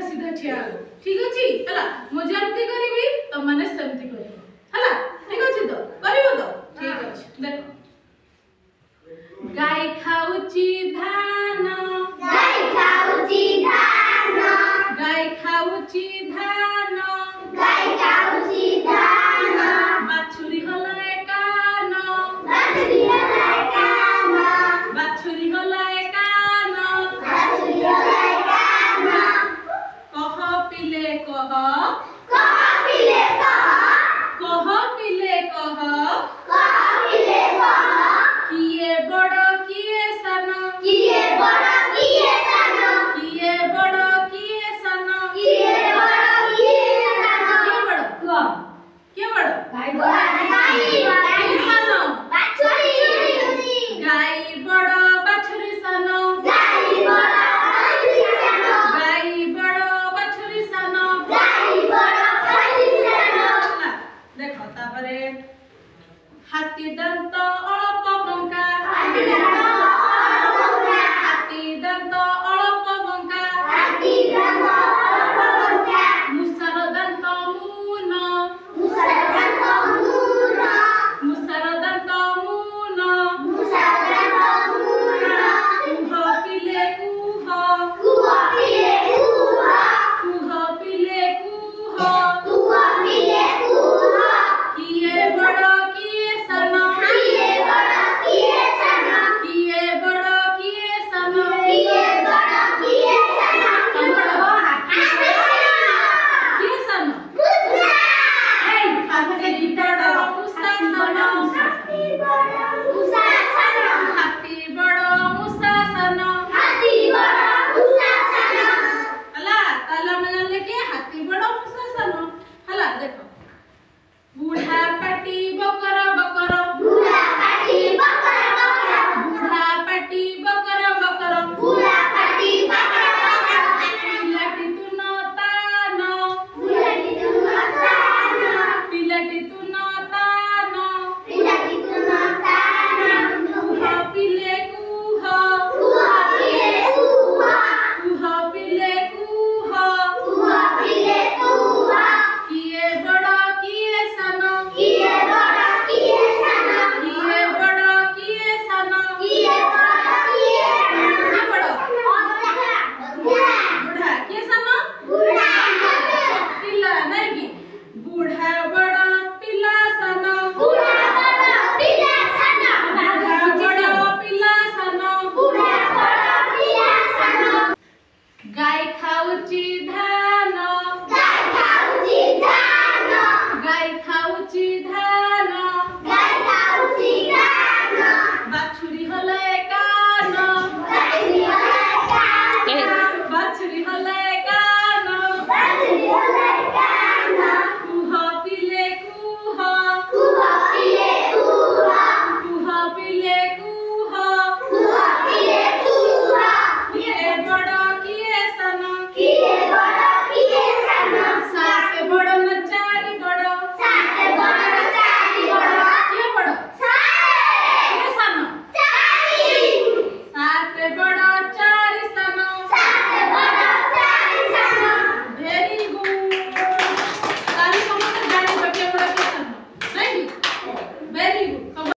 सीधा सीधा ठिया ठीक अछि हला मु जंती करबी तो माने सेमती करबो हला ठीक अछि तो करबो तो ठीक अछि देखो गाय खाउची धान गाय खाउची धान गाय खाउची धान गाय खाउची धान बाछुरी हलाए कान बाछुरी हलाए कान बाछुरी हलाए कान बाछुरी हलाए कान कह पिले कह कह पिले कह कह पिले कह कह पिले कह किए बड़ किए सान किए बड़ किए सान किए बड़ किए सान किए बड़ किए सान किए बड़ कह किए बड़ गाय बड़ किए सान बाछुरी गाय बड़ बाछुरी सान गाय बड़ बाछुरी सान गाय बड़ बाछुरी सान गाय बड़ बाछुरी सान देखो तापरे हाथी दंत अळप बंका हाथी दंत अळप बंका हाथी दंत अळप बंका हाथी दंत अळप बंका मुसर दंत मून मुसर दंत मून मुसर दंत मून मुसर दंत मून कुह पिले कुह कुह पिले कुह कुह पिले कुह कुह पिले कुह किए बड़ किए सान किए बड़ किए सान किए बड़ किए सान किए बड़ किए सान किए सान मुसा हाथी बड़ मुसा सान हाथी बड़ मुसा सान हाथी बड़ मुसा सान हाथी बड़ मुसा सान हला ताला में जान लेके हाथी बड़ मुसा सान हला देखो बूढ़ा पाटी बकर बकर बुढ़ा पाटी बकर बकर बूढ़ा पाटी बकर बकर बुढ़ा पाटी बकर बकर पिलाटी तू न तान बुढ़ाटी तुम तान पिलाटी तू न तान बुढ़ाटी तुम तान कुह पिले कुह कुह पिले कुह कुह पिले कुह कुह पिले कुह किए बड़ किए सान किए बड़ किए सान किए बड़ किए सान किए बड़ किए सान किए बड़ बुढ़ा बूढ़ा किए सान बुढ़ा पिला नहीं की बूढ़ा बड़ पिला सान बुढ़ा बड़ पिला सान बूढ़ा बड़ पिला सान बुढ़ा बड़ पिला सान गाय खाउची धान गाय खाउची धान गाय खाउची धान